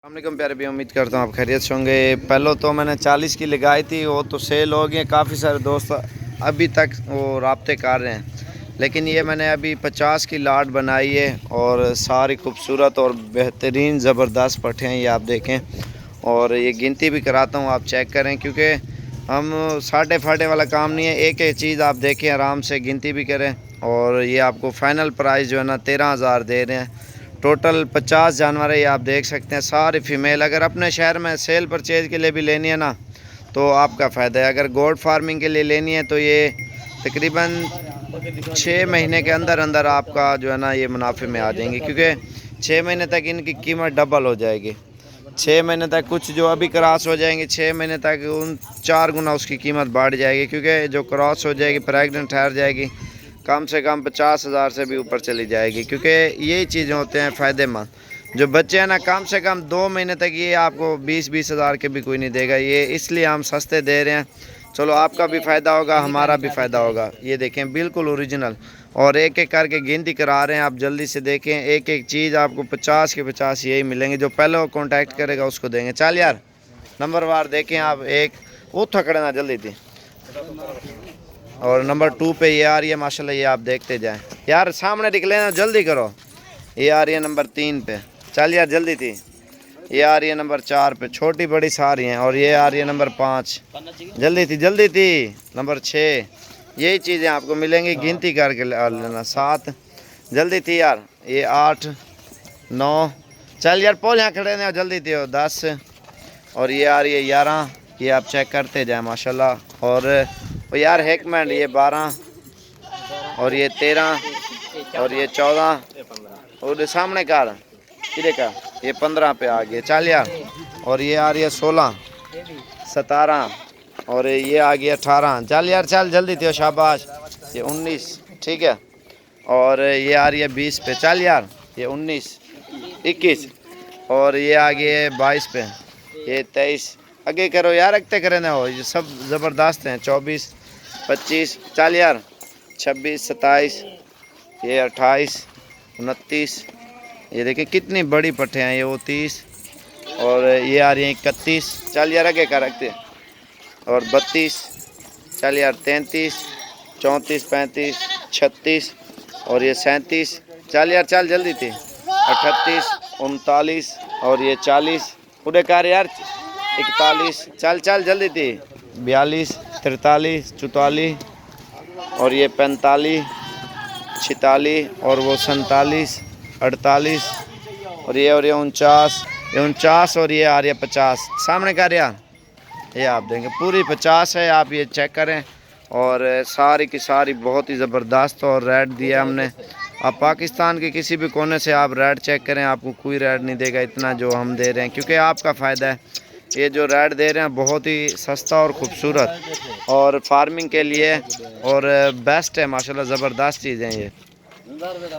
अस्सलामुअलैकुम प्यारे भी, उम्मीद करता हूँ आप खैरियत से होंगे। पहले तो मैंने 40 की लगाई थी, वो तो सेल हो गई। काफ़ी सारे दोस्त अभी तक वो राब्ते कर रहे हैं, लेकिन ये मैंने अभी 50 की लाट बनाई है और सारी खूबसूरत और बेहतरीन ज़बरदस्त पट्ठे हैं, ये आप देखें। और ये गिनती भी कराता हूँ, आप चेक करें, क्योंकि हम साढ़े फाटे वाला काम नहीं है। एक एक चीज़ आप देखें, आराम से गिनती भी करें। और ये आपको फ़ाइनल प्राइस जो है ना 13,000 दे रहे हैं। टोटल 50 जानवर है, ये आप देख सकते हैं, सारे फीमेल। अगर अपने शहर में सेल परचेज़ के लिए भी लेनी है ना तो आपका फ़ायदा है। अगर गोट फार्मिंग के लिए लेनी है तो ये तकरीबन 6 महीने के अंदर अंदर आपका जो है ना ये मुनाफे में आ जाएंगे, क्योंकि 6 महीने तक इनकी कीमत डबल हो जाएगी। 6 महीने तक कुछ जो अभी क्रॉस हो जाएंगे, 6 महीने तक उन 4 गुना उसकी कीमत बढ़ जाएगी, क्योंकि जो क्रॉस हो जाएगी, प्रेग्नेंट ठहर जाएगी, कम से कम 50,000 से भी ऊपर चली जाएगी। क्योंकि यही चीज़ें होते हैं फ़ायदेमंद। जो बच्चे हैं ना, कम से कम 2 महीने तक ये आपको 20-20 हज़ार के भी कोई नहीं देगा। ये इसलिए हम सस्ते दे रहे हैं। चलो, आपका भी फ़ायदा होगा, हमारा भी फ़ायदा होगा। ये देखें, बिल्कुल ओरिजिनल। और एक एक करके गिनती करा रहे हैं, आप जल्दी से देखें। एक एक चीज़ आपको 50 के 50 यही मिलेंगे। जो पहले कॉन्टैक्ट करेगा उसको देंगे। चल यार, नंबर वार देखें आप। एक वो थकड़े ना, जल्दी थी। और नंबर 2 पे ये आ रही है माशाल्लाह, ये आप देखते जाएं यार। सामने निकले ना, जल्दी करो। ये आ रही है नंबर 3 पे। चल यार, जल्दी थी। ये आ रही है नंबर 4 पे, छोटी बड़ी सारी हैं। और ये आ रही है नंबर 5, जल्दी थी जल्दी थी। नंबर 6, यही चीज़ें आपको मिलेंगी, गिनती करके लेना। 7, जल्दी थी यार। ये 8, 9, चल यार पोल यहाँ खड़े हैं, जल्दी थी। 10, और ये आ रही है 11, ये आप चेक करते जाएँ माशाल्लाह। और यार हेकमैंड, ये 12, और ये 13, और ये 14, और सामने कार किधर का, ये 15 पे आ गया। चल यार। और ये आ रही है 16, 17, और ये आ गया 18। चल यार, चल जल्दी थी, शाबाश। ये 19, ठीक है। और ये आ रही है 20 पे। चल यार, ये 19, 21, और ये आ गया 22 पे। ये 23, आगे करो यार, रखते करें ना हो, ये सब ज़बरदस्त हैं। 24, 25, चल यार। 26, 27, ये 28, 29, ये देखिए कितनी बड़ी पट्टे हैं ये। वो 30, और ये आ रही है 31, चल यार आगे का रखते। और 32, चल यार। 33, 34, 35, 36, और ये 37, चल यार, चल जल्दी थी। 38, 39, और ये 40, पूरे कार यार। 41, चल चल जल्दी थी। 42, 43, 44, और ये 45, 46, और वो 47, 48, और ये 49, ये 49, और ये आ रही है 50। सामने का यार, ये आप देंगे पूरी 50 है, आप ये चेक करें। और सारी की सारी बहुत ही ज़बरदस्त और रेट दिया हमने। आप पाकिस्तान के किसी भी कोने से आप रेट चेक करें, आपको कोई रेट नहीं देगा इतना जो हम दे रहे हैं, क्योंकि आपका फ़ायदा है। ये जो रेट दे रहे हैं बहुत ही सस्ता और ख़ूबसूरत, और फार्मिंग के लिए और बेस्ट है माशाल्लाह। ज़बरदस्त चीज़ें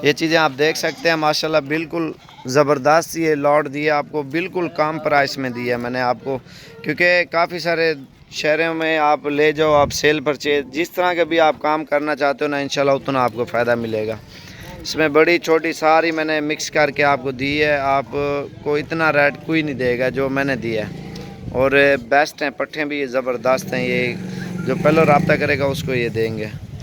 ये चीज़ें आप देख सकते हैं माशाल्लाह, बिल्कुल ज़बरदस्त। ये लॉट दिया आपको, बिल्कुल कम प्राइस में दिया मैंने आपको, क्योंकि काफ़ी सारे शहरों में आप ले जाओ, आप सेल परचेज जिस तरह के भी आप काम करना चाहते हो ना, इंशाल्लाह उतना आपको फ़ायदा मिलेगा। इसमें बड़ी छोटी सारी मैंने मिक्स करके आपको दी है। आपको इतना रेट कोई नहीं देगा जो मैंने दिया है। और बेस्ट हैं पट्ठे भी, ये ज़बरदस्त हैं। ये जो पहले रब्ता करेगा उसको ये देंगे।